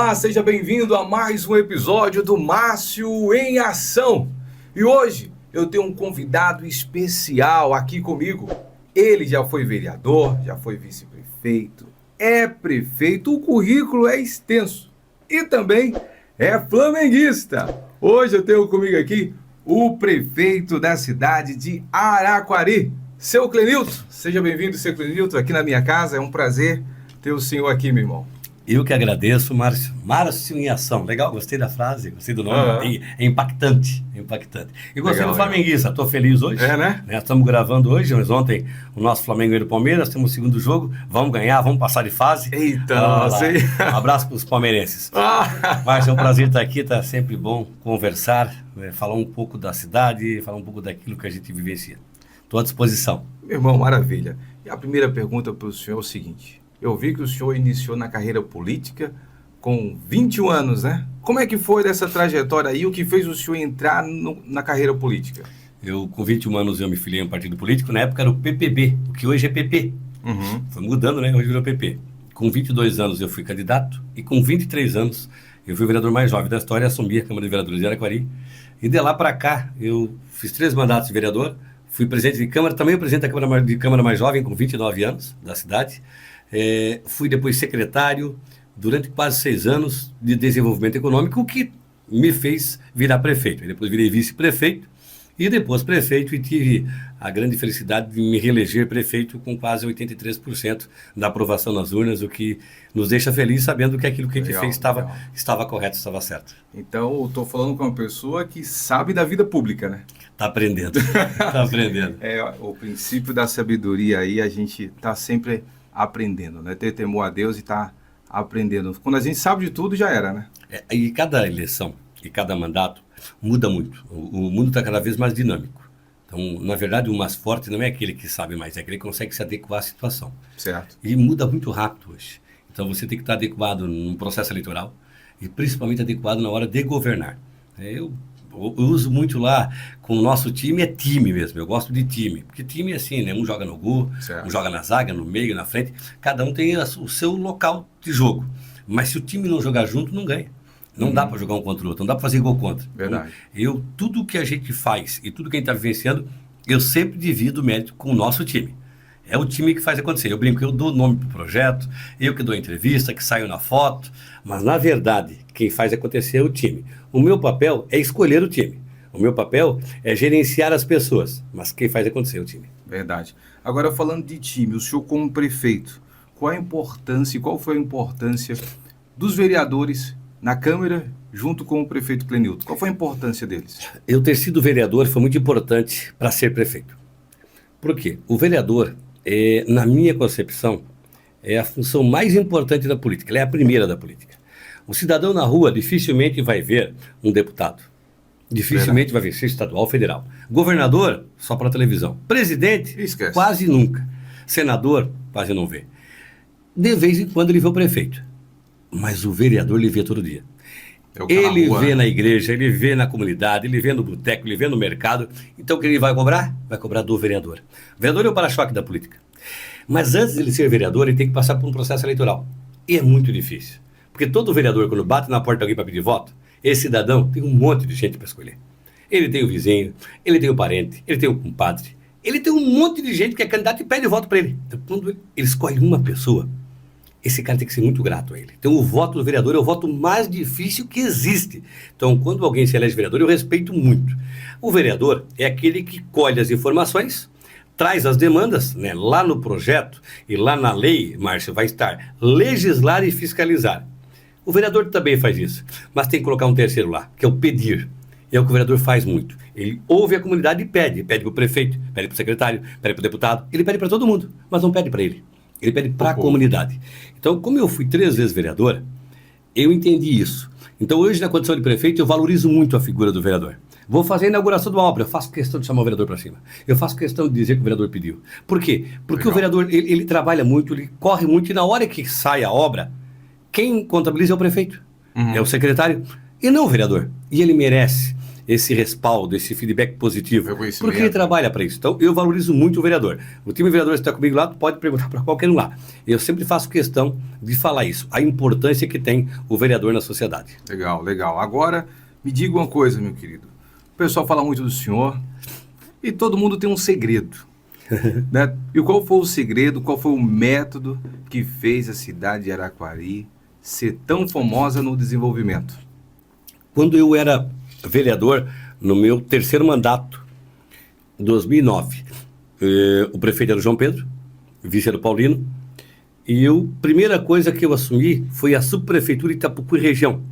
Olá, seja bem-vindo a mais um episódio do Márcio em Ação. E hoje eu tenho um convidado especial aqui comigo. Ele já foi vereador, já foi vice-prefeito, é prefeito, o currículo é extenso e também é flamenguista. Hoje eu tenho comigo aqui o prefeito da cidade de Araquari, seu Clenilton. Seja bem-vindo, seu Clenilton, aqui na minha casa. É um prazer ter o senhor aqui, meu irmão. Eu que agradeço, Márcio. Márcio em Ação. Legal, gostei da frase, gostei do nome. É impactante, é impactante. E gostei do flamenguista, estou feliz hoje. É, né? Estamos gravando hoje, mas ontem o nosso Flamengo e o Palmeiras, temos o segundo jogo, vamos ganhar, vamos passar de fase. Eita, Um abraço para os palmeirenses. Márcio, é um prazer estar aqui, tá sempre bom conversar, falar um pouco da cidade, falar um pouco daquilo que a gente vivencia. Estou à disposição. Meu irmão, maravilha. E a primeira pergunta para o senhor é o seguinte: eu vi que o senhor iniciou na carreira política com 21 anos, né? Como é que foi dessa trajetória aí? O que fez o senhor entrar na carreira política? Eu, com 21 anos, eu me filiei a um partido político. Na época era o PPB, o que hoje é PP. Foi mudando, né? Hoje virou PP. Com 22 anos eu fui candidato e com 23 anos eu fui o vereador mais jovem da história, assumi a Câmara de Vereadores de Araquari. E de lá para cá eu fiz 3 mandatos de vereador, fui presidente de Câmara, também presidente da Câmara mais jovem, com 29 anos, da cidade. Fui depois secretário durante quase 6 anos de desenvolvimento econômico, o que me fez virar prefeito. Depois virei vice-prefeito e depois prefeito, e tive a grande felicidade de me reeleger prefeito com quase 83% da aprovação nas urnas, o que nos deixa felizes sabendo que aquilo que a gente fez estava correto, estava certo. Então, eu estou falando com uma pessoa que sabe da vida pública, né? Está aprendendo, está aprendendo. O princípio da sabedoria aí, a gente está sempre aprendendo, né? Ter temor a Deus e estar aprendendo. Quando a gente sabe de tudo, já era, né? E cada eleição e cada mandato muda muito. O mundo está cada vez mais dinâmico. Então, na verdade, o mais forte não é aquele que sabe mais, é aquele que consegue se adequar à situação. Certo. E muda muito rápido hoje. Então, você tem que estar adequado num processo eleitoral e principalmente adequado na hora de governar. Eu uso muito lá com o nosso time, é time mesmo, eu gosto de time, porque time é assim, né? Um joga no gol, um joga na zaga, no meio, na frente, cada um tem o seu local de jogo, mas se o time não jogar junto, não ganha. Não dá para jogar um contra o outro, não dá para fazer gol contra. Verdade. Então, tudo que a gente faz e tudo que a gente está vivenciando, eu sempre divido o mérito com o nosso time. É o time que faz acontecer. Eu brinco, eu dou nome para o projeto, eu que dou entrevista, que saio na foto, mas na verdade, quem faz acontecer é o time. O meu papel é escolher o time. O meu papel é gerenciar as pessoas, mas quem faz acontecer é o time. Verdade. Agora, falando de time, o senhor como prefeito, qual a importância e qual foi a importância dos vereadores na Câmara junto com o prefeito Clenilton? Qual foi a importância deles? Eu ter sido vereador foi muito importante para ser prefeito. Por quê? O vereador, na minha concepção, é a função mais importante da política, ela é a primeira da política. O cidadão na rua dificilmente vai ver um deputado, dificilmente vai ver, seja estadual ou federal. Governador, só para televisão. Presidente, esquece. Quase nunca. Senador, quase não vê. De vez em quando ele vê o prefeito, mas o vereador ele vê todo dia. Ele vê na igreja, ele vê na comunidade, ele vê no boteco, ele vê no mercado. Então o que ele vai cobrar? Vai cobrar do vereador. O vereador é o para-choque da política. Mas antes de ele ser vereador, ele tem que passar por um processo eleitoral. E é muito difícil. Porque todo vereador, quando bate na porta de alguém para pedir voto, esse cidadão tem um monte de gente para escolher. Ele tem o vizinho, ele tem o parente, ele tem o compadre, ele tem um monte de gente que é candidato e pede voto para ele. Então, quando ele escolhe uma pessoa, esse cara tem que ser muito grato a ele. Então, o voto do vereador é o voto mais difícil que existe. Então, quando alguém se elege vereador, eu respeito muito. O vereador é aquele que colhe as informações, traz as demandas, né? Lá no projeto e lá na lei, Márcio, vai estar legislar e fiscalizar. O vereador também faz isso, mas tem que colocar um terceiro lá, que é o pedir. É o que o vereador faz muito. Ele ouve a comunidade e pede para o prefeito, pede para o secretário, pede para o deputado, ele pede para todo mundo, mas não pede para ele. Ele pede para a comunidade. Então, como eu fui 3 vezes vereador, eu entendi isso. Então, hoje, na condição de prefeito, eu valorizo muito a figura do vereador. Vou fazer a inauguração de uma obra, eu faço questão de chamar o vereador para cima. Eu faço questão de dizer que o vereador pediu. Por quê? Porque o vereador, ele trabalha muito, ele corre muito, e na hora que sai a obra, quem contabiliza é o prefeito, é o secretário, e não o vereador. E ele merece esse respaldo, esse feedback positivo, porque ele trabalha para isso. Então, eu valorizo muito o vereador. O time de vereadores que está comigo lá, pode perguntar para qualquer um lá. Eu sempre faço questão de falar isso, a importância que tem o vereador na sociedade. Legal, legal. Agora, me diga uma coisa, meu querido. O pessoal fala muito do senhor e todo mundo tem um segredo. Né? E qual foi o segredo, qual foi o método que fez a cidade de Araquari ser tão famosa no desenvolvimento? Quando eu era vereador, no meu terceiro mandato, em 2009, o prefeito era o João Pedro, o vice era o Paulino, e a primeira coisa que eu assumi foi a subprefeitura de Itapucuí região.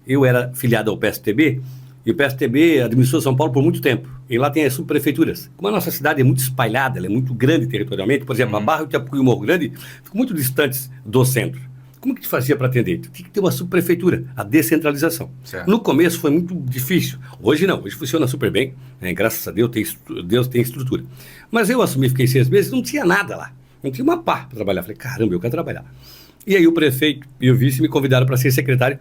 Eu era filiado ao PSTB, e o PSTB administrou São Paulo por muito tempo. E lá tem as subprefeituras. Como a nossa cidade é muito espalhada, ela é muito grande territorialmente, por exemplo, a Barra, o Itapucuí e o Morro Grande ficam muito distantes do centro. Como que fazia para atender? Tinha que ter uma subprefeitura, a descentralização. Certo. No começo foi muito difícil. Hoje não, hoje funciona super bem. Né? Graças a Deus tem estrutura. Mas eu assumi, fiquei 6 meses, não tinha nada lá. Não tinha uma pá para trabalhar. Falei, caramba, eu quero trabalhar. E aí o prefeito e o vice me convidaram para ser secretário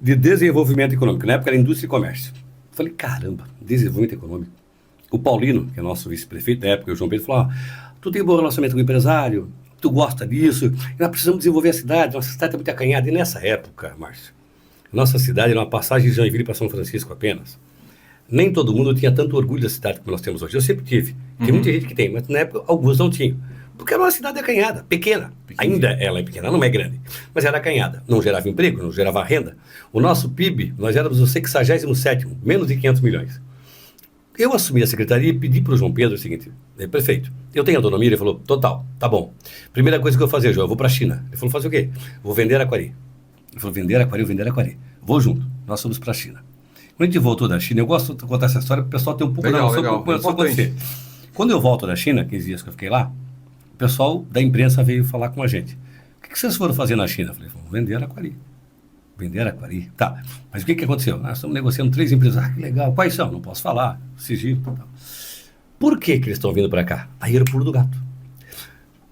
de Desenvolvimento Econômico. Na época era Indústria e Comércio. Falei, caramba, desenvolvimento econômico. O Paulino, que é nosso vice-prefeito da época, o João Pedro, falou, tu tem bom relacionamento com o empresário, tu gosta disso, nós precisamos desenvolver a cidade, nossa cidade está muito acanhada. E nessa época, Márcio, nossa cidade era uma passagem de Joinville para São Francisco apenas. Nem todo mundo tinha tanto orgulho da cidade como nós temos hoje. Eu sempre tive. Tem muita gente que tem, mas na época alguns não tinham. Porque era uma cidade acanhada, pequena. Ainda ela é pequena, não é grande. Mas era acanhada. Não gerava emprego, não gerava renda. O nosso PIB, nós éramos o 67º, menos de 500 milhões. Eu assumi a secretaria e pedi para o João Pedro o seguinte, prefeito, eu tenho autonomia? Ele falou, total, tá bom. Primeira coisa que eu vou fazer, João, eu vou para a China. Ele falou, fazer o quê? Vou vender Araquari. Ele falou, vender Araquari. Vou junto, nós fomos para a China. Quando a gente voltou da China, eu gosto de contar essa história para o pessoal ter um pouco da noção do que começou a acontecer. Quando eu volto da China, 15 dias que eu fiquei lá, o pessoal da imprensa veio falar com a gente. O que vocês foram fazer na China? Eu falei, vamos vender Araquari. Vender Araquari? Tá, mas o que aconteceu? Nós estamos negociando 3 empresas. Ah, que legal. Quais são? Não posso falar. Sigilo. Tal. Por que eles estão vindo para cá? Aí era o pulo do gato.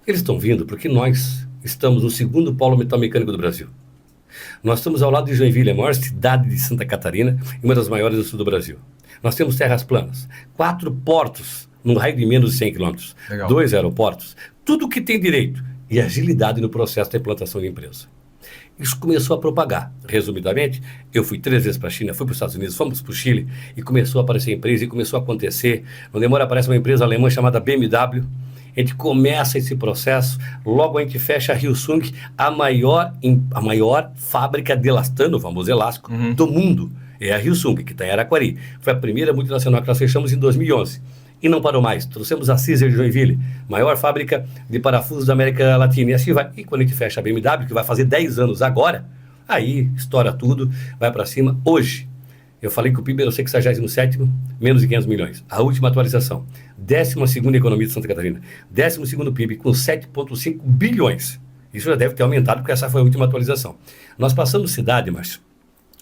Eles estão vindo porque nós estamos no 2º polo metalmecânico do Brasil. Nós estamos ao lado de Joinville, a maior cidade de Santa Catarina e uma das maiores do sul do Brasil. Nós temos terras planas, 4 portos num raio de menos de 100 quilômetros, 2 aeroportos, tudo que tem direito e agilidade no processo de implantação de empresa. Isso começou a propagar. Resumidamente, eu fui 3 vezes para a China, fui para os Estados Unidos, fomos para o Chile e começou a aparecer empresa e começou a acontecer. Não demora, aparece uma empresa alemã chamada BMW. A gente começa esse processo, logo a gente fecha a Hyosung, a maior fábrica de elastano, o famoso elástico, do mundo. É a Hyosung, que está em Araquari. Foi a primeira multinacional que nós fechamos em 2011. E não parou mais. Trouxemos a Caesar de Joinville, maior fábrica de parafusos da América Latina. E assim vai. E quando a gente fecha a BMW, que vai fazer 10 anos agora, aí estoura tudo, vai para cima. Hoje, eu falei que o PIB era o 67º, menos de 500 milhões. A última atualização, 12ª economia de Santa Catarina. 12º PIB com 7,5 bilhões. Isso já deve ter aumentado, porque essa foi a última atualização. Nós passamos cidade, mas,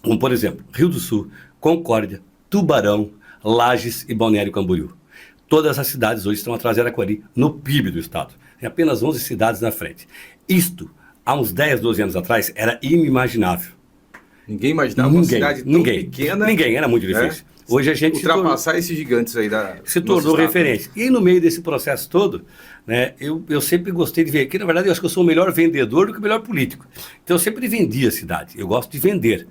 como por exemplo, Rio do Sul, Concórdia, Tubarão, Lages e Balneário Camboriú. Todas as cidades hoje estão atrás de Araquari no PIB do estado. Tem apenas 11 cidades na frente. Isto, há uns 10, 12 anos atrás, era inimaginável. Ninguém imaginava uma cidade tão pequena. Ninguém, era muito difícil. Hoje a gente ultrapassar esses gigantes aí da... Se tornou referência. E aí, no meio desse processo todo, né, eu sempre gostei de ver, que na verdade eu acho que eu sou o melhor vendedor do que o melhor político. Então eu sempre vendi a cidade. Eu gosto de vender.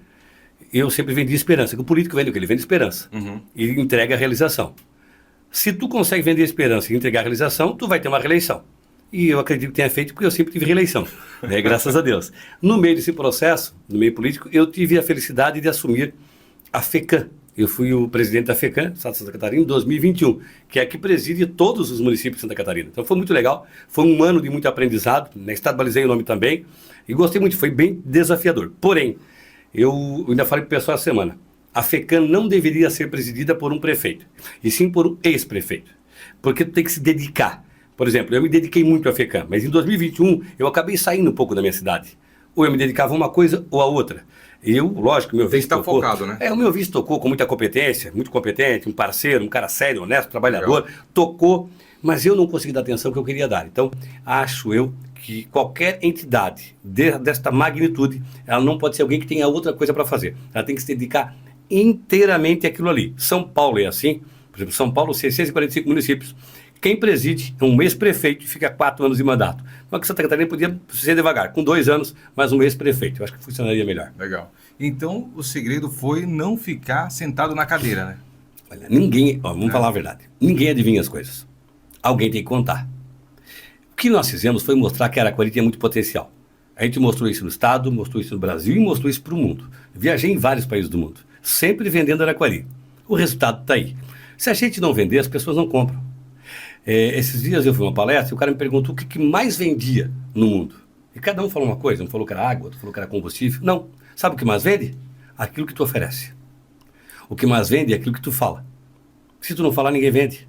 Eu sempre vendi esperança. Que o político vende o quê? Ele vende esperança. E entrega a realização. Se tu consegue vender esperança e entregar a realização, tu vai ter uma reeleição. E eu acredito que tenha feito porque eu sempre tive reeleição, né? Graças a Deus. No meio desse processo, no meio político, eu tive a felicidade de assumir a FECAM. Eu fui o presidente da FECAM, Estado de Santa Catarina, em 2021, que é a que preside todos os municípios de Santa Catarina. Então foi muito legal, foi um ano de muito aprendizado, né? Estadualizei o nome também, e gostei muito, foi bem desafiador. Porém, eu ainda falei para o pessoal essa semana, a FECAM não deveria ser presidida por um prefeito, e sim por um ex-prefeito, porque tu tem que se dedicar. Por exemplo, eu me dediquei muito à FECAM, mas em 2021 eu acabei saindo um pouco da minha cidade. Ou eu me dedicava a uma coisa ou a outra. Eu, lógico, meu vice tocou... focado, né? O meu vice tocou com muita competência, muito competente, um parceiro, um cara sério, honesto, trabalhador, legal. Tocou, mas eu não consegui dar a atenção que eu queria dar. Então, acho eu que qualquer entidade desta magnitude, ela não pode ser alguém que tenha outra coisa para fazer. Ela tem que se dedicar inteiramente aquilo ali. São Paulo é assim, por exemplo, São Paulo, 645 municípios. Quem preside é um ex-prefeito e fica 4 anos de mandato. Então, que Santa Catarina podia ser devagar, com 2 anos, mais um ex-prefeito. Eu acho que funcionaria melhor. Legal. Então, o segredo foi não ficar sentado na cadeira, né? Olha, ninguém, vamos falar a verdade, ninguém adivinha as coisas. Alguém tem que contar. O que nós fizemos foi mostrar que Araquari tinha muito potencial. A gente mostrou isso no Estado, mostrou isso no Brasil e mostrou isso para o mundo. Viajei em vários países do mundo, sempre vendendo Araquari. O resultado está aí. Se a gente não vender, as pessoas não compram. Esses dias eu fui a uma palestra e o cara me perguntou o que mais vendia no mundo. E cada um falou uma coisa, um falou que era água, outro falou que era combustível. Não. Sabe o que mais vende? Aquilo que tu oferece. O que mais vende é aquilo que tu fala. Se tu não falar, ninguém vende.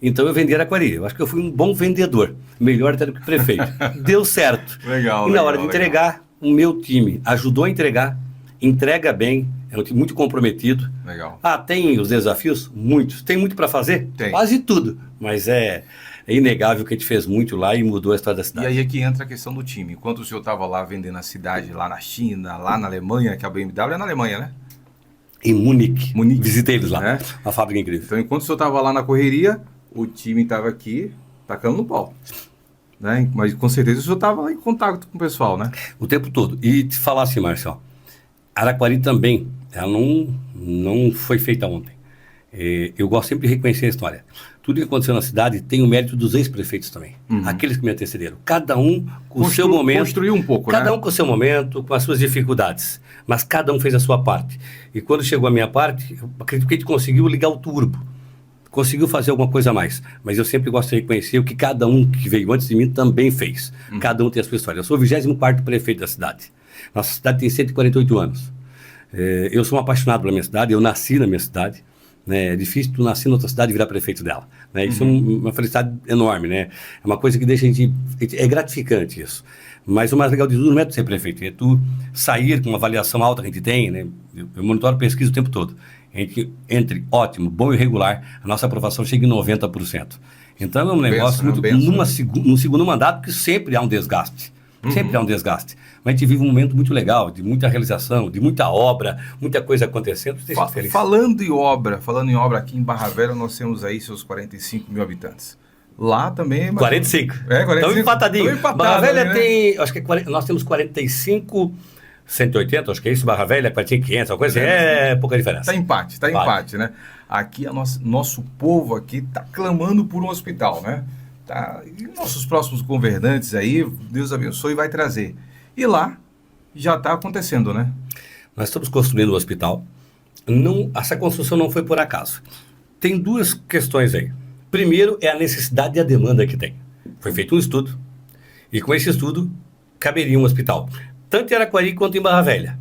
Então eu vendi Araquari. Eu acho que eu fui um bom vendedor. Melhor até do que prefeito. Deu certo. Legal, e na hora de entregar, o meu time ajudou a entregar. Entrega bem. É um time muito comprometido. Legal. Tem os desafios? Muitos. Tem muito para fazer? Tem. Quase tudo. Mas é inegável que a gente fez muito lá e mudou a história da cidade. E aí é que entra a questão do time. Enquanto o senhor estava lá vendendo a cidade, lá na China, lá na Alemanha, que a BMW é na Alemanha, né? Em Munique. Visitei eles lá. Uma fábrica incrível. Então, enquanto o senhor estava lá na correria, o time estava aqui tacando no pau. Né? Mas com certeza o senhor estava em contato com o pessoal, né? O tempo todo. E te falar assim, Marcelo, Araquari também, ela não foi feita ontem. Eu gosto sempre de reconhecer a história. Tudo que aconteceu na cidade tem o mérito dos ex-prefeitos também. Aqueles que me antecederam. Cada um com o seu momento. Construiu um pouco, Cada um com o seu momento, com as suas dificuldades. Mas cada um fez a sua parte. E quando chegou a minha parte, eu acredito que a gente conseguiu ligar o turbo. Conseguiu fazer alguma coisa a mais. Mas eu sempre gosto de reconhecer o que cada um que veio antes de mim também fez. Cada um tem a sua história. Eu sou o 24º prefeito da cidade. Nossa cidade tem 148 anos. Eu sou um apaixonado pela minha cidade. Eu nasci na minha cidade. É difícil tu nascer em outra cidade e virar prefeito dela. Né? Isso é uma felicidade enorme. Né? É uma coisa que deixa a gente... É gratificante isso. Mas o mais legal de tudo não é tu ser prefeito. É tu sair com uma avaliação alta que a gente tem. Né? Eu monitoro pesquisa o tempo todo. Entre ótimo, bom e regular, a nossa aprovação chega em 90%. Então é um negócio muito... No segundo mandato, que sempre há um desgaste. Sempre há um desgaste. Mas a gente vive um momento muito legal, de muita realização, de muita obra, muita coisa acontecendo. Feliz. Falando em obra aqui em Barra Velha, nós temos aí seus 45 mil habitantes. Lá também... 45. 45. Estamos empatadinhos. Barra Velha né? tem... Acho que nós temos 45... 180, acho que é isso, Barra Velha, 500, uma coisa assim, pouca diferença. Está empate, né? Aqui, nosso povo aqui está clamando por um hospital, né? E nossos próximos governantes aí, Deus abençoe e vai trazer. E lá, já está acontecendo, né? Nós estamos construindo um hospital. Essa construção não foi por acaso. Tem duas questões aí. Primeiro é a necessidade e a demanda que tem. Foi feito um estudo, e com esse estudo, caberia um hospital. Tanto em Araquari quanto em Barra Velha.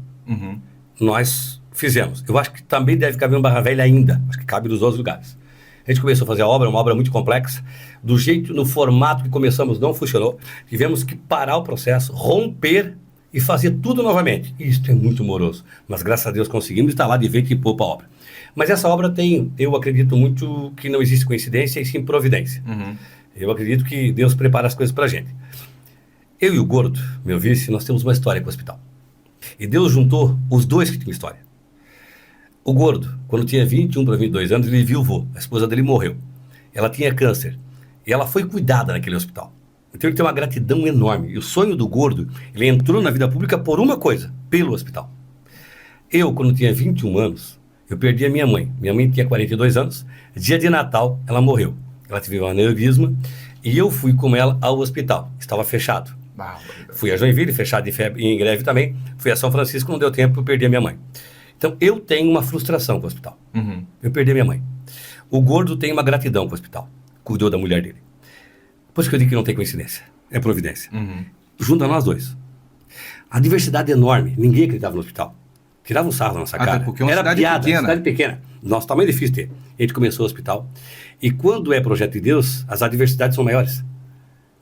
Nós fizemos. Eu acho que também deve caber em Barra Velha ainda. Acho que cabe nos outros lugares. A gente começou a fazer a obra, uma obra muito complexa. Do jeito, no formato que começamos, não funcionou. Tivemos que parar o processo, romper e fazer tudo novamente. Isso é muito moroso. Mas graças a Deus conseguimos estar lá de vez e pôr para a obra. Mas essa obra tem, eu acredito muito que não existe coincidência e sim providência. Eu acredito que Deus prepara as coisas para a gente. Eu e o Gordo, meu vice, nós temos uma história com o hospital. E Deus juntou os dois que tinham história. O Gordo, quando tinha 21 para 22 anos, ele viuvou. A esposa dele morreu. Ela tinha câncer. E ela foi cuidada naquele hospital. Então ele tem uma gratidão enorme. E o sonho do Gordo, ele entrou na vida pública por uma coisa, pelo hospital. Eu, quando tinha 21 anos, eu perdi a minha mãe. Minha mãe tinha 42 anos. Dia de Natal, ela morreu. Ela teve um aneurisma. E eu fui com ela ao hospital. Estava fechado. Fui a Joinville, fechado em greve também. Fui a São Francisco, não deu tempo, eu perdi a minha mãe. Então, eu tenho uma frustração com o hospital. Eu perdi a minha mãe. O Gordo tem uma gratidão com o hospital. Cuidou da mulher dele. Por isso que eu digo que não tem coincidência. É providência. Junta nós dois. A diversidade é enorme. Ninguém acreditava no hospital. Tirava um sarro na nossa cara. Porque é uma Era cidade piada, pequena. Cidade pequena. Nosso tamanho é difícil ter. A gente começou o hospital. E quando é projeto de Deus, as adversidades são maiores.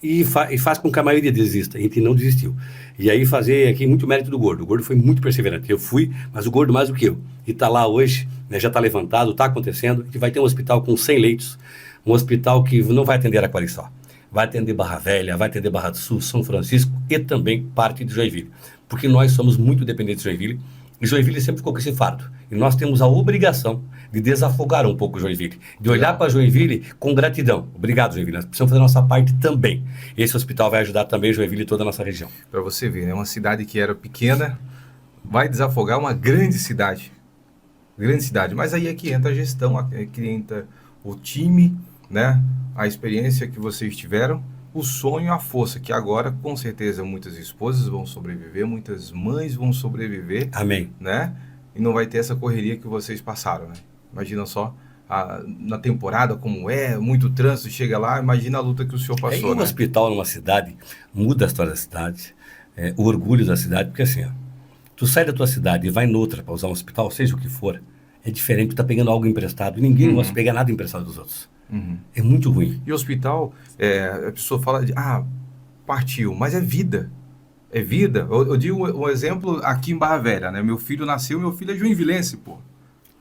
E faz com que a maioria desista. A gente não desistiu. E aí fazer aqui muito mérito do Gordo. O Gordo foi muito perseverante. Eu fui, mas o Gordo mais do que eu. E está lá hoje, né, já está levantado, está acontecendo. Que vai ter um hospital com 100 leitos. Um hospital que não vai atender Araquari só. Vai atender Barra Velha, vai atender Barra do Sul, São Francisco e também parte de Joinville. Porque nós somos muito dependentes de Joinville. E Joinville sempre ficou com esse fardo. E nós temos a obrigação de desafogar um pouco Joinville, de olhar para Joinville com gratidão. Obrigado, Joinville. Nós precisamos fazer a nossa parte também. Esse hospital vai ajudar também Joinville e toda a nossa região. Para você ver, né? Uma cidade que era pequena vai desafogar uma grande cidade. Grande cidade. Mas aí é que entra a gestão, é que entra o time, né? A experiência que vocês tiveram, o sonho e a força, que agora, com certeza, muitas esposas vão sobreviver, muitas mães vão sobreviver. Amém. Né? E não vai ter essa correria que vocês passaram, né? Imagina só, na temporada como muito trânsito, chega lá, imagina a luta que o senhor passou, né? Um hospital numa cidade muda a história da cidade, o orgulho da cidade, porque assim, ó, tu sai da tua cidade e vai noutra para usar um hospital, seja o que for, é diferente, tu tá pegando algo emprestado, e ninguém gosta de pegar nada emprestado dos outros. É muito ruim. E o hospital, a pessoa fala de, partiu, mas é vida. É vida. Eu digo um exemplo aqui em Barra Velha, né? Meu filho é joinvilense, pô.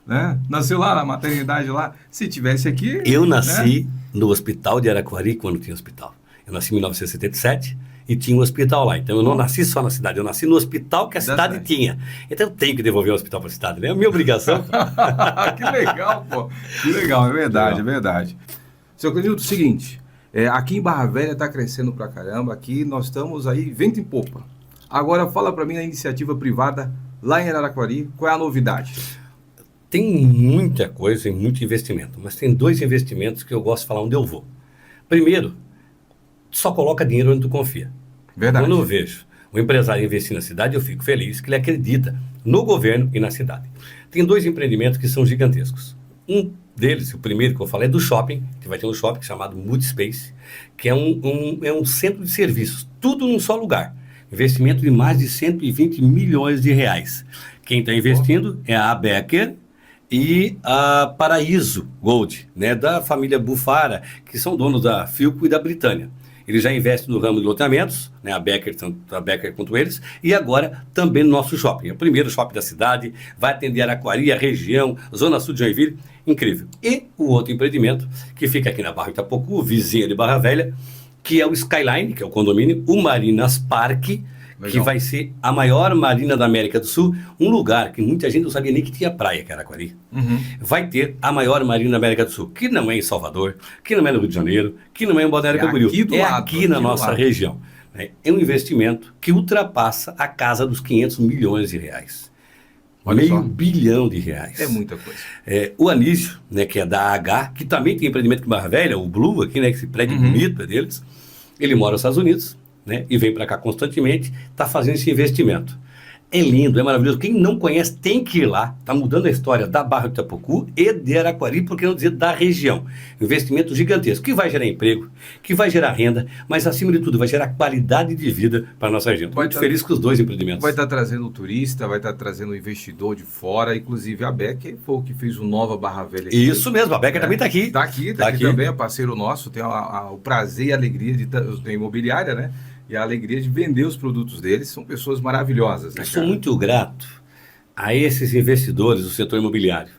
Né? Nasceu lá na maternidade lá. Se tivesse aqui... Eu nasci no hospital de Araquari quando tinha hospital. Eu nasci em 1977 e tinha um hospital lá. Então eu não nasci só na cidade, eu nasci no hospital que a cidade tinha. Então eu tenho que devolver o hospital para a cidade, né? É a minha obrigação. Que legal, pô. Que legal, é verdade, é verdade. Seu Clenildo, seguinte, aqui em Barra Velha está crescendo pra caramba, aqui nós estamos aí vento em popa. Agora fala para mim a iniciativa privada lá em Araraquari, qual é a novidade? Tem muita coisa e muito investimento, mas tem 2 investimentos que eu gosto de falar onde eu vou. Primeiro, só coloca dinheiro onde tu confia. Verdade. Quando eu vejo o empresário investir na cidade, eu fico feliz que ele acredita no governo e na cidade. Tem 2 empreendimentos que são gigantescos. Um deles, o primeiro que eu falei, é do shopping, que vai ter um shopping chamado Multispace, que é um centro de serviços, tudo num só lugar. Investimento de mais de 120 milhões de reais. Quem está investindo é a Becker e a Paraíso Gold, né, da família Bufara, que são donos da Philco e da Britânia. Eles já investem no ramo de loteamentos, né, a Becker, tanto a Becker quanto eles, e agora também no nosso shopping. É o primeiro shopping da cidade, vai atender Araquari, a região, Zona Sul de Joinville, incrível. E o outro empreendimento, que fica aqui na Barra Itapocu, vizinha de Barra Velha, que é o Skyline, que é o condomínio, o Marinas Parque, legal, que vai ser a maior marina da América do Sul, um lugar que muita gente não sabia nem que tinha praia, que era Araquari. Vai ter a maior marina da América do Sul, que não é em Salvador, que não é no Rio de Janeiro, que não é em Balneário Camboriú, aqui na nossa região. É um investimento que ultrapassa a casa dos 500 milhões de reais. Meio bilhão de reais. É muita coisa. O Anísio, né, que é da AH, que também tem empreendimento com Barra Velha, o Blue aqui, né, esse prédio bonito é deles, ele mora nos Estados Unidos, né, e vem para cá constantemente, está fazendo esse investimento. É lindo, é maravilhoso. Quem não conhece tem que ir lá. Está mudando a história da Barra do Itapocu e de Araquari, por que não dizer da região. Investimento gigantesco, que vai gerar emprego, que vai gerar renda, mas acima de tudo vai gerar qualidade de vida para a nossa região. Estou muito feliz com os 2 empreendimentos. Vai estar trazendo o turista, vai estar trazendo o investidor de fora, inclusive a Becker foi o que fez o Nova Barra Velha. Aqui. Isso mesmo, a Becker também está aqui. Está aqui também, é parceiro nosso, tem o prazer e a alegria de ter imobiliária, né? E a alegria de vender os produtos deles. São pessoas maravilhosas, né, Eu sou muito grato a esses investidores do setor imobiliário.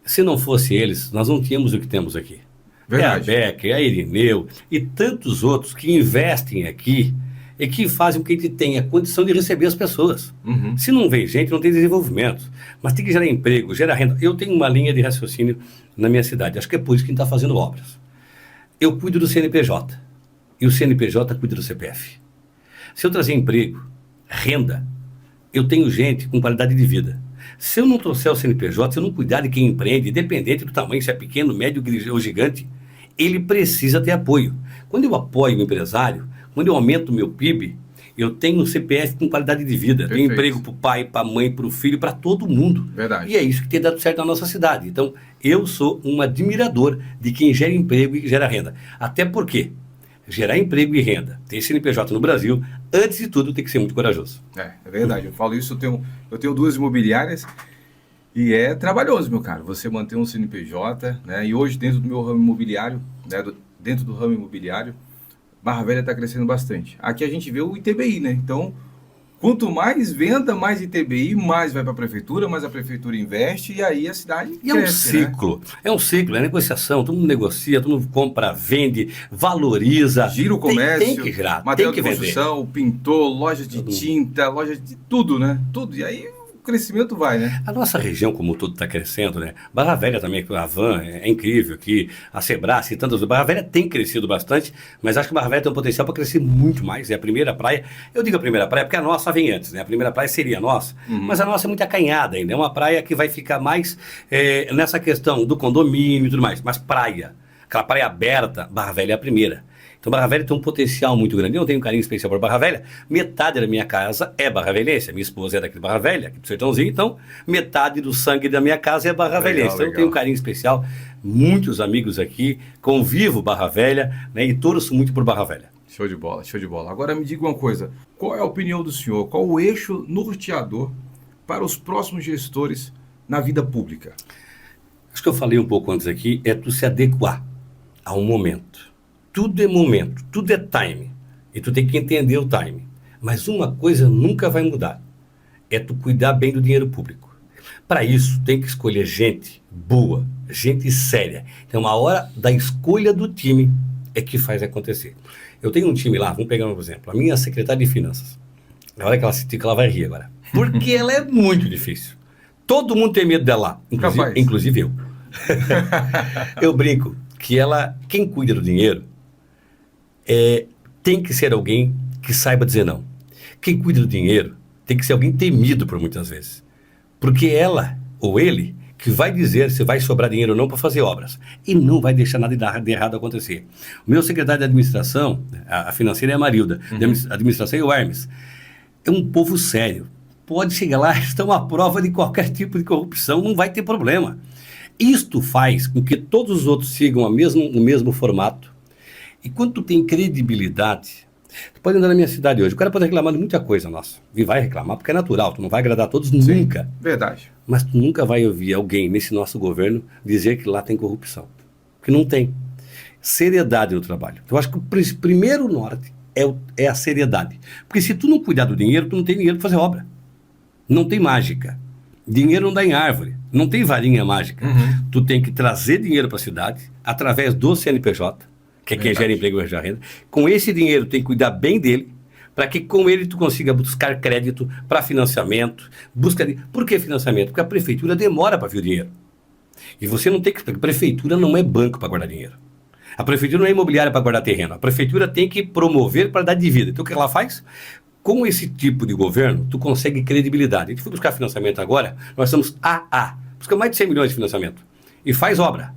Se não fosse eles, nós não tínhamos o que temos aqui. Verdade. É a Becker, a Irineu e tantos outros que investem aqui e que fazem com que a gente tenha condição de receber as pessoas. Se não vem gente, não tem desenvolvimento. Mas tem que gerar emprego, gerar renda. Eu tenho uma linha de raciocínio na minha cidade. Acho que é por isso que a gente está fazendo obras. Eu cuido do CNPJ. E o CNPJ cuida do CPF. Se eu trazer emprego, renda, eu tenho gente com qualidade de vida. Se eu não trouxer o CNPJ, se eu não cuidar de quem empreende, independente do tamanho, se é pequeno, médio ou gigante, ele precisa ter apoio. Quando eu apoio o empresário, quando eu aumento o meu PIB, eu tenho um CPF com qualidade de vida. Perfeito. Tenho emprego para o pai, para a mãe, para o filho, para todo mundo. Verdade. E é isso que tem dado certo na nossa cidade. Então, eu sou um admirador de quem gera emprego e gera renda. Até porque gerar emprego e renda, ter CNPJ no Brasil, antes de tudo tem que ser muito corajoso. É verdade, eu falo isso, eu tenho 2 imobiliárias e é trabalhoso, meu caro, você manter um CNPJ, né, e hoje dentro do meu ramo imobiliário, né, dentro do ramo imobiliário, Barra Velha está crescendo bastante. Aqui a gente vê o ITBI, né, então quanto mais venda, mais ITBI, mais vai para a prefeitura, mais a prefeitura investe e aí a cidade cresce, é um ciclo, né? É um ciclo, é negociação, todo mundo negocia, todo mundo compra, vende, valoriza. Gira o comércio, tem que girar, material tem que de construção, vender. Pintor, loja de tinta, loja de tudo, né? Tudo. E aí crescimento vai, né? A nossa região, como todo, está crescendo, né? Barra Velha também, a Van é incrível aqui, a Sebrae e tantas outras. Barra Velha tem crescido bastante, mas acho que Barra Velha tem um potencial para crescer muito mais. É a primeira praia, eu digo a primeira praia porque a nossa vem antes, né? A primeira praia seria a nossa, mas a nossa é muito acanhada ainda. É uma praia que vai ficar mais nessa questão do condomínio e tudo mais, mas praia, aquela praia aberta, Barra Velha é a primeira. Então, Barra Velha tem um potencial muito grande. Eu tenho um carinho especial por Barra Velha. Metade da minha casa é barravelhense. Minha esposa é daqui de Barra Velha, aqui do Sertãozinho. Então, metade do sangue da minha casa é barravelhense. Então, eu tenho um carinho especial. Muitos amigos aqui. Convivo Barra Velha, né, e torço muito por Barra Velha. Show de bola, show de bola. Agora me diga uma coisa. Qual é a opinião do senhor? Qual o eixo norteador para os próximos gestores na vida pública? Acho que eu falei um pouco antes aqui. É tu se adequar a um momento. Tudo é momento, tudo é time. E tu tem que entender o time. Mas uma coisa nunca vai mudar. É tu cuidar bem do dinheiro público. Para isso, tem que escolher gente boa, gente séria. Então, a hora da escolha do time é que faz acontecer. Eu tenho um time lá, vamos pegar um exemplo. A minha secretária de finanças. Na hora que ela sentir que ela vai rir agora. Porque ela é muito difícil. Todo mundo tem medo dela lá, inclusive eu. Eu brinco que ela, quem cuida do dinheiro, tem que ser alguém que saiba dizer não. Quem cuida do dinheiro tem que ser alguém temido por muitas vezes. Porque ela ou ele que vai dizer se vai sobrar dinheiro ou não para fazer obras. E não vai deixar nada de errado acontecer. O meu secretário de administração, a financeira é a Marilda, a administração é o Hermes. É um povo sério. Pode chegar lá, estão à prova de qualquer tipo de corrupção, não vai ter problema. Isto faz com que todos os outros sigam o mesmo formato. E quando tu tem credibilidade, tu pode andar na minha cidade hoje, o cara pode reclamar de muita coisa nossa, e vai reclamar porque é natural, tu não vai agradar a todos. Sim, nunca. Verdade. Mas tu nunca vai ouvir alguém nesse nosso governo dizer que lá tem corrupção, porque não tem. Seriedade no trabalho. Eu acho que o primeiro norte é a seriedade, porque se tu não cuidar do dinheiro, tu não tem dinheiro para fazer obra. Não tem mágica. Dinheiro não dá em árvore, não tem varinha mágica. Tu tem que trazer dinheiro para a cidade através do CNPJ, que é quem gera emprego e gera renda. Com esse dinheiro, tem que cuidar bem dele, para que com ele tu consiga buscar crédito para financiamento. Por que financiamento? Porque a prefeitura demora para vir o dinheiro. E você não tem que... A prefeitura não é banco para guardar dinheiro. A prefeitura não é imobiliária para guardar terreno. A prefeitura tem que promover para dar dívida. Então o que ela faz? Com esse tipo de governo, tu consegue credibilidade. A gente foi buscar financiamento agora, nós estamos buscamos mais de 100 milhões de financiamento. E faz obra.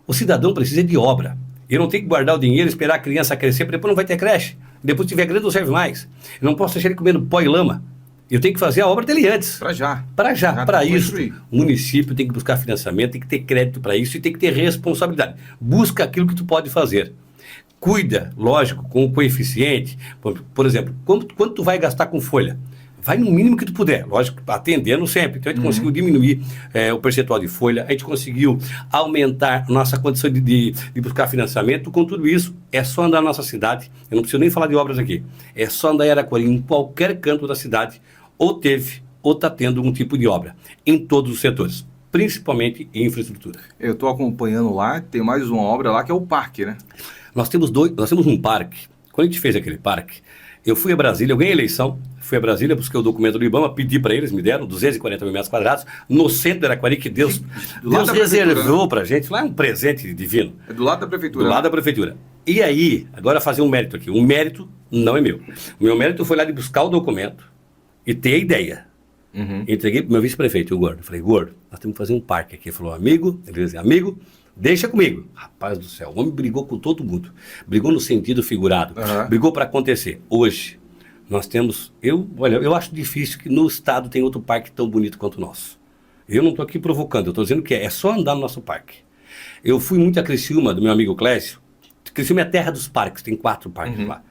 O cidadão precisa de obra. Eu não tenho que guardar o dinheiro, esperar a criança crescer, porque depois não vai ter creche. Depois, se tiver grande, não serve mais. Eu não posso deixar ele comendo pó e lama. Eu tenho que fazer a obra dele antes. Para já. Para isso, o município tem que buscar financiamento, tem que ter crédito para isso e tem que ter responsabilidade. Busca aquilo que tu pode fazer. Cuida, lógico, com o coeficiente. Por exemplo, quanto tu vai gastar com folha? Vai no mínimo que tu puder, lógico, atendendo sempre. Então a gente conseguiu diminuir o percentual de folha, a gente conseguiu aumentar nossa condição de buscar financiamento. Com tudo isso, é só andar na nossa cidade. Eu não preciso nem falar de obras aqui. É só andar em Araquari, em qualquer canto da cidade, ou teve, ou está tendo um tipo de obra, em todos os setores, principalmente em infraestrutura. Eu estou acompanhando lá, tem mais uma obra lá que é o parque, né? Nós temos um parque. Quando a gente fez aquele parque, eu fui a Brasília, eu ganhei a eleição, fui a Brasília, busquei o documento do IBAMA, pedi para eles, me deram 240 mil metros quadrados, no centro de Araquari, que Deus reservou para a gente. Lá é um presente divino. É do lado da prefeitura. Do lado da prefeitura. E aí, agora fazer um mérito aqui. O mérito não é meu. O meu mérito foi lá de buscar o documento e ter a ideia. Entreguei para o meu vice-prefeito, o Gordo. Falei, Gordo, nós temos que fazer um parque aqui. Ele falou, amigo, deixa comigo. Rapaz do céu, o homem brigou com todo mundo. Brigou no sentido figurado. Brigou para acontecer. Hoje, nós temos... Eu acho difícil que no estado tenha outro parque tão bonito quanto o nosso. Eu não estou aqui provocando, eu estou dizendo que é só andar no nosso parque. Eu fui muito a Criciúma, do meu amigo Clécio. Criciúma é a terra dos parques, tem 4 parques lá.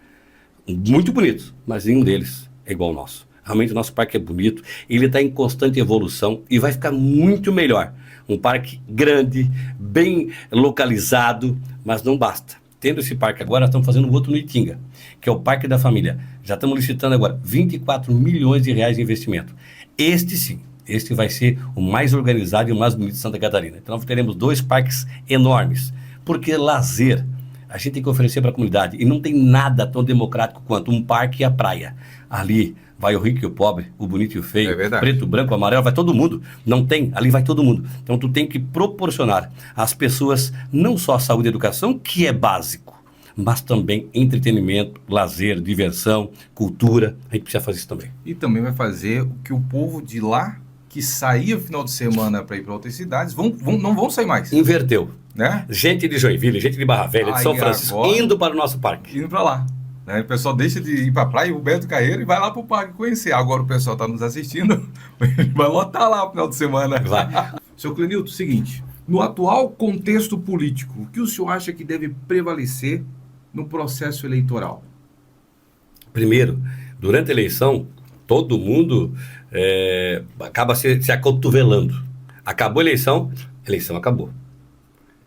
Muito bonitos, mas nenhum deles é igual ao nosso. Realmente o nosso parque é bonito, ele está em constante evolução e vai ficar muito melhor. Um parque grande, bem localizado, mas não basta. Tendo esse parque agora, estamos fazendo um outro no Itinga, que é o Parque da Família. Já estamos licitando agora 24 milhões de reais de investimento. Este vai ser o mais organizado e o mais bonito de Santa Catarina. Então nós teremos 2 parques enormes, porque lazer a gente tem que oferecer para a comunidade e não tem nada tão democrático quanto um parque e a praia. Ali vai o rico e o pobre, o bonito e o feio, verdade. preto, branco, amarelo, vai todo mundo. Não tem, ali vai todo mundo. Então tu tem que proporcionar às pessoas não só a saúde e a educação, que é básico, mas também entretenimento, lazer, diversão, cultura. A gente precisa fazer isso também. E também vai fazer o que o povo de lá, que saía no final de semana para ir para outras cidades, não vão sair mais. Inverteu. Né? Gente de Joinville, gente de Barra Velha, de São Francisco, agora, indo para o nosso parque. Indo para lá. Né? O pessoal deixa de ir para a praia, o Beto Carreiro, e vai lá para o parque conhecer. Agora o pessoal está nos assistindo, vai lotar lá no final de semana. Vai. Seu Clenilton, seguinte, no atual contexto político, o que o senhor acha que deve prevalecer no processo eleitoral? Primeiro, durante a eleição, todo mundo acaba se acotovelando. Acabou a eleição acabou.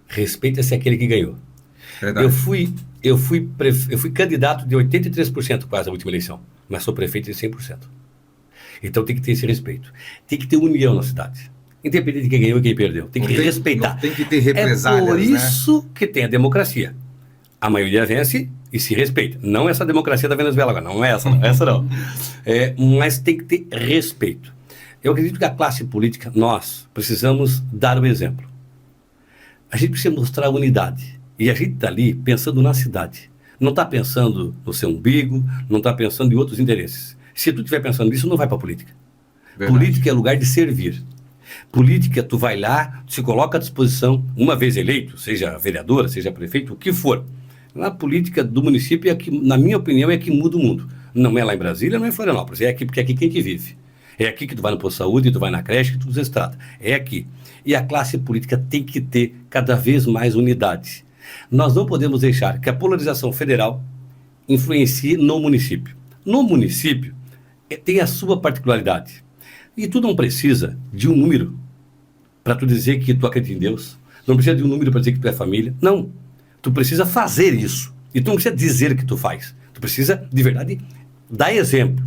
Respeita-se aquele que ganhou. Verdade. Eu fui candidato de 83% quase na última eleição, mas sou prefeito de 100%. Então tem que ter esse respeito. Tem que ter união na cidade. Independente de quem ganhou e quem perdeu. Tem que respeitar. Tem que ter represálias, É por isso que tem a democracia. A maioria vence e se respeita. Não essa democracia da Venezuela agora, não é essa não. Mas tem que ter respeito. Eu acredito que a classe política, nós precisamos dar o exemplo. A gente precisa mostrar unidade. E a gente está ali pensando na cidade. Não está pensando no seu umbigo, não está pensando em outros interesses. Se tu estiver pensando nisso, não vai para a política. Verdade. Política é lugar de servir. Política, tu vai lá, se coloca à disposição, uma vez eleito, seja vereadora, seja prefeito, o que for. A política do município, é que, na minha opinião, é que muda o mundo. Não é lá em Brasília, não é em Florianópolis, é aqui, porque é aqui que a gente vive. É aqui que tu vai no posto de saúde, tu vai na creche, que tu usa estrada. É aqui. E a classe política tem que ter cada vez mais unidade. Nós não podemos deixar que a polarização federal influencie no município. No município, tem a sua particularidade. E tu não precisa de um número para tu dizer que tu acredita em Deus. Não precisa de um número para dizer que tu é família. Não. Tu precisa fazer isso. E tu não precisa dizer que tu faz. Tu precisa, de verdade, dar exemplo.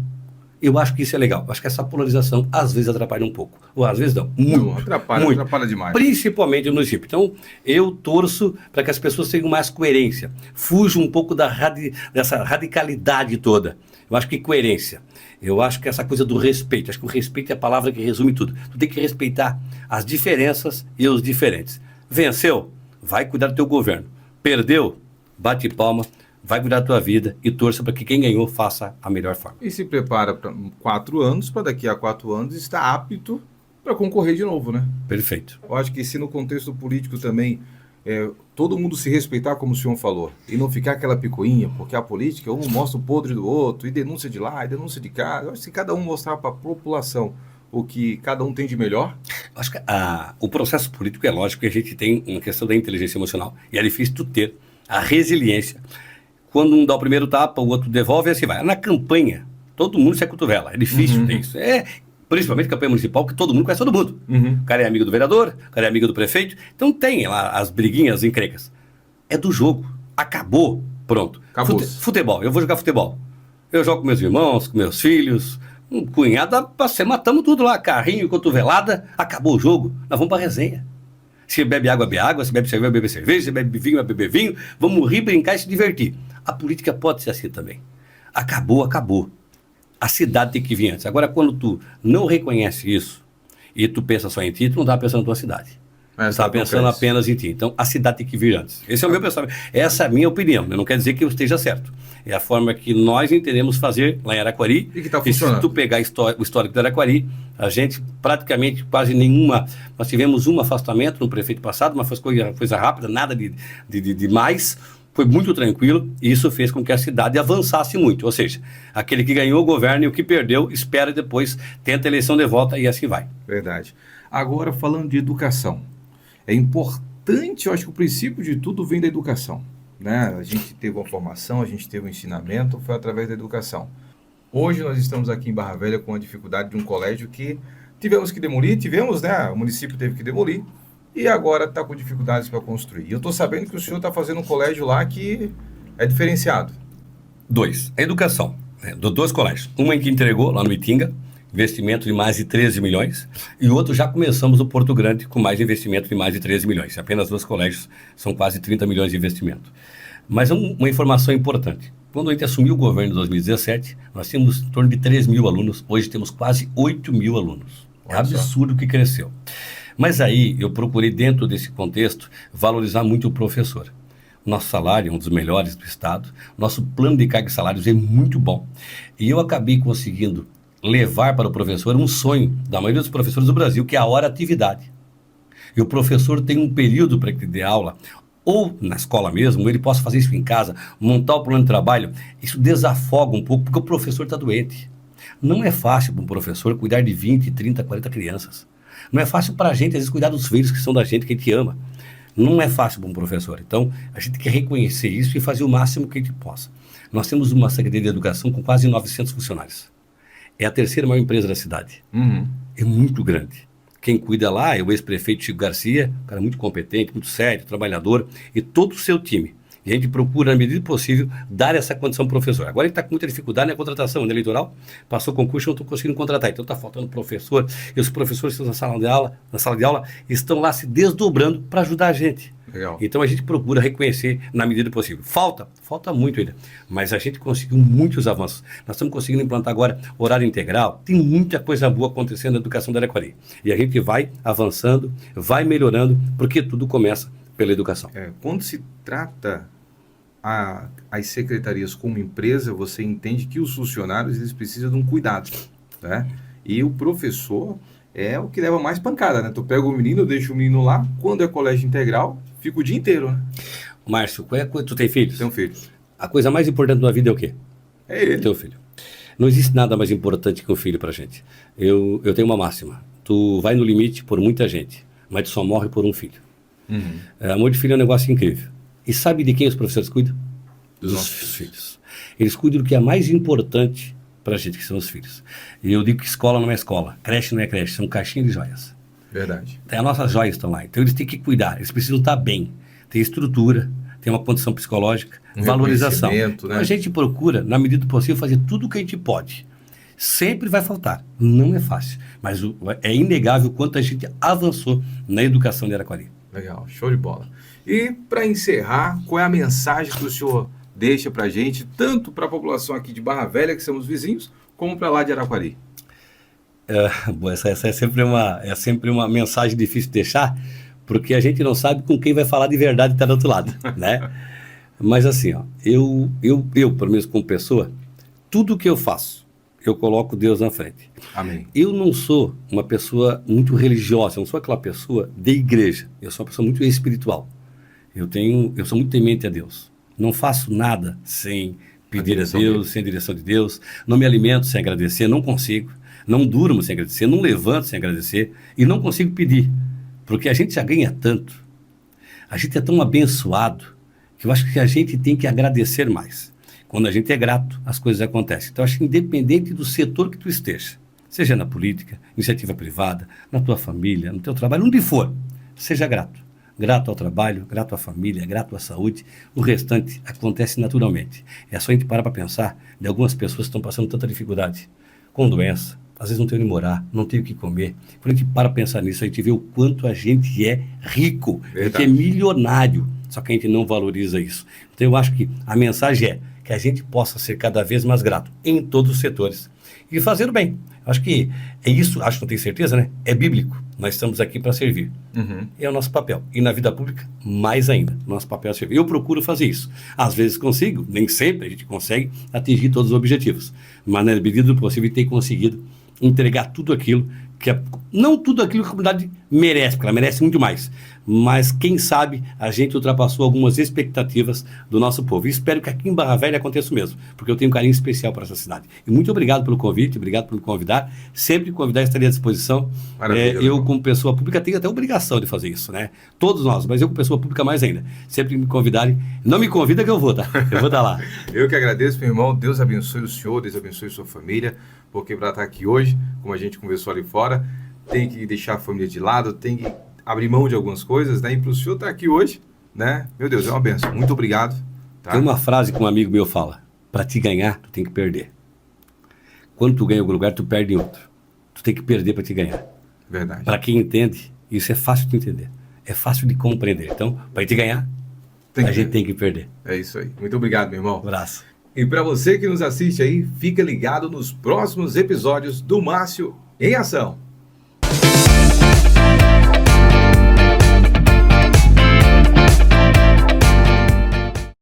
Eu acho que isso é legal. Eu acho que essa polarização, às vezes, atrapalha um pouco. Ou às vezes não. Muito. Não, atrapalha demais. Principalmente no município. Então, eu torço para que as pessoas tenham mais coerência. Fujam um pouco dessa radicalidade toda. Eu acho que coerência. Eu acho que essa coisa do respeito. Acho que o respeito é a palavra que resume tudo. Tu tem que respeitar as diferenças e os diferentes. Venceu? Vai cuidar do teu governo. Perdeu? Bate palma. Vai cuidar da tua vida e torça para que quem ganhou faça a melhor forma. E se prepara para 4 anos, para daqui a 4 anos estar apto para concorrer de novo, né? Perfeito. Eu acho que se no contexto político também todo mundo se respeitar, como o senhor falou, e não ficar aquela picuinha, porque a política, um mostra o podre do outro, e denúncia de lá, e denúncia de cá. Eu acho que se cada um mostrar para a população o que cada um tem de melhor. Acho que o processo político é lógico que a gente tem uma questão da inteligência emocional. E é difícil tu ter a resiliência. Quando um dá o primeiro tapa, o outro devolve e assim vai. Na campanha, todo mundo se acotovela. É difícil ter isso. Principalmente campanha municipal, porque todo mundo conhece todo mundo. O cara é amigo do vereador, o cara é amigo do prefeito. Então tem lá as briguinhas, as encrencas. É do jogo. Acabou. Pronto. Futebol. Eu vou jogar futebol. Eu jogo com meus irmãos, com meus filhos. Um cunhado, matamos tudo lá. Carrinho, cotovelada. Acabou o jogo. Nós vamos pra resenha. Se bebe água, bebe água. Se bebe cerveja, bebe cerveja. Se bebe vinho, vai beber vinho. Vamos rir, brincar e se divertir. A política pode ser assim também. Acabou, acabou. A cidade tem que vir antes. Agora, quando tu não reconhece isso e tu pensa só em ti, tu não está pensando na tua cidade. Tu está pensando apenas em ti. Então, a cidade tem que vir antes. Esse é o meu pensamento. Essa é a minha opinião. Não quer dizer que eu esteja certo. É a forma que nós entendemos fazer lá em Araquari. E que está funcionando. Se tu pegar o histórico de Araquari, a gente praticamente quase nenhuma... Nós tivemos um afastamento no prefeito passado, mas foi coisa rápida, nada de mais... Foi muito tranquilo e isso fez com que a cidade avançasse muito. Ou seja, aquele que ganhou o governo e o que perdeu, espera e depois tenta a eleição de volta e assim vai. Verdade. Agora, falando de educação. É importante, eu acho que o princípio de tudo vem da educação. Né? A gente teve uma formação, a gente teve um ensinamento, foi através da educação. Hoje nós estamos aqui em Barra Velha com a dificuldade de um colégio que tivemos que demolir, né? O município teve que demolir. E agora está com dificuldades para construir. E eu estou sabendo que o senhor está fazendo um colégio lá que é diferenciado. 2. A educação. Dois colégios. Um em que entregou, lá no Itinga, investimento de mais de 13 milhões. E o outro já começamos no Porto Grande com mais investimento de mais de 13 milhões. Apenas 2 colégios são quase 30 milhões de investimento. Mas uma informação importante. Quando a gente assumiu o governo em 2017, nós tínhamos em torno de 3 mil alunos, hoje temos quase 8 mil alunos. É absurdo que cresceu. Mas aí eu procurei, dentro desse contexto, valorizar muito o professor. Nosso salário é um dos melhores do estado, nosso plano de carga e salários é muito bom. E eu acabei conseguindo levar para o professor um sonho da maioria dos professores do Brasil, que é a hora atividade. E o professor tem um período para que dê aula, ou na escola mesmo, ou ele possa fazer isso em casa, montar o plano de trabalho. Isso desafoga um pouco, porque o professor está doente. Não é fácil para um professor cuidar de 20, 30, 40 crianças. Não é fácil para a gente, às vezes, cuidar dos filhos que são da gente, que a gente ama. Não é fácil para um professor. Então, a gente tem que reconhecer isso e fazer o máximo que a gente possa. Nós temos uma Secretaria de Educação com quase 900 funcionários. É a terceira maior empresa da cidade. É muito grande. Quem cuida lá é o ex-prefeito Chico Garcia, um cara muito competente, muito sério, trabalhador, e todo o seu time. E a gente procura, na medida do possível, dar essa condição ao professor. Agora ele está com muita dificuldade na contratação, na eleitoral, passou o concurso e não estou conseguindo contratar. Então está faltando professor, e os professores que estão na sala de aula estão lá se desdobrando para ajudar a gente. Legal. Então a gente procura reconhecer na medida do possível. Falta muito ainda, mas a gente conseguiu muitos avanços. Nós estamos conseguindo implantar agora horário integral, tem muita coisa boa acontecendo na educação da Araquari. E a gente vai avançando, vai melhorando, porque tudo começa pela educação. Quando se trata as secretarias como empresa, você entende que os funcionários eles precisam de um cuidado, né? E o professor é o que leva mais pancada, né? Tu pega o menino, eu deixo o menino lá, quando é colégio integral, fica o dia inteiro, né? Márcio, tu tem filhos? Tenho filho. A coisa mais importante da vida é o quê? É ele. Teu filho. Não existe nada mais importante que um filho pra gente. Eu tenho uma máxima. Tu vai no limite por muita gente, mas tu só morre por um filho. Amor de filho é um negócio incrível. E sabe de quem os professores cuidam? Dos nossos filhos. Eles cuidam do que é mais importante para a gente, que são os filhos. E eu digo que escola não é escola, creche não é creche, são caixinhas de joias. Verdade. As nossas joias estão lá. Então eles têm que cuidar, eles precisam estar bem. Tem estrutura, tem uma condição psicológica, valorização. Né? Então a gente procura, na medida do possível, fazer tudo o que a gente pode. Sempre vai faltar, não é fácil. Mas é inegável o quanto a gente avançou na educação de Araquari. Legal, show de bola. E para encerrar, qual é a mensagem que o senhor deixa para a gente, tanto para a população aqui de Barra Velha, que somos vizinhos, como para lá de Araquari? Essa é sempre uma mensagem difícil de deixar, porque a gente não sabe com quem vai falar de verdade e está do outro lado, né? Mas assim, ó, eu, pelo menos como pessoa, tudo que eu faço, eu coloco Deus na frente. Amém. Eu não sou uma pessoa muito religiosa, eu não sou aquela pessoa de igreja, eu sou uma pessoa muito espiritual. Eu sou muito temente a Deus. Não faço nada sem pedir a Deus, sem direção de Deus. Não me alimento sem agradecer, não consigo. Não durmo sem agradecer, não levanto sem agradecer. E não consigo pedir, porque a gente já ganha tanto. A gente é tão abençoado que eu acho que a gente tem que agradecer mais. Quando a gente é grato, as coisas acontecem. Então, acho que independente do setor que tu esteja, seja na política, iniciativa privada, na tua família, no teu trabalho, onde for, seja grato. Grato ao trabalho, grato à família, grato à saúde, o restante acontece naturalmente. É só a gente parar para pensar de algumas pessoas que estão passando tanta dificuldade, com doença, às vezes não tem onde morar, não tem o que comer. Quando a gente para pensar nisso, a gente vê o quanto a gente é rico, a gente é milionário, só que a gente não valoriza isso. Então eu acho que a mensagem é que a gente possa ser cada vez mais grato em todos os setores e fazer o bem. Acho que é isso, acho que não tenho certeza, né? É bíblico. Nós estamos aqui para servir. É o nosso papel. E na vida pública, mais ainda. Nosso papel é servir. Eu procuro fazer isso. Às vezes consigo, nem sempre a gente consegue atingir todos os objetivos. Mas na medida do possível, tem conseguido entregar tudo aquilo que não tudo aquilo que a comunidade merece, porque ela merece muito mais. Mas, quem sabe, a gente ultrapassou algumas expectativas do nosso povo. E espero que aqui em Barra Velha aconteça o mesmo, porque eu tenho um carinho especial para essa cidade. E muito obrigado pelo convite, obrigado por me convidar. Sempre que convidar, estarei à disposição. Eu, como pessoa pública, tenho até obrigação de fazer isso, né? Todos nós, mas eu, como pessoa pública, mais ainda. Sempre que me convidarem, não me convida que eu vou, tá? Eu vou estar lá. Eu que agradeço, meu irmão. Deus abençoe o senhor, Deus abençoe sua família, porque para estar aqui hoje, como a gente conversou ali fora, tem que deixar a família de lado, tem que abrir mão de algumas coisas, né? E para o senhor estar aqui hoje, né? Meu Deus, é uma benção. Muito obrigado. Tá? Tem uma frase que um amigo meu fala: para te ganhar, tu tem que perder. Quando tu ganha em algum lugar, tu perde em outro. Tu tem que perder para te ganhar. Verdade. Para quem entende, isso é fácil de entender. É fácil de compreender. Então, para te ganhar, a gente tem que perder. É isso aí. Muito obrigado, meu irmão. Um abraço. E para você que nos assiste aí, fica ligado nos próximos episódios do Márcio em Ação.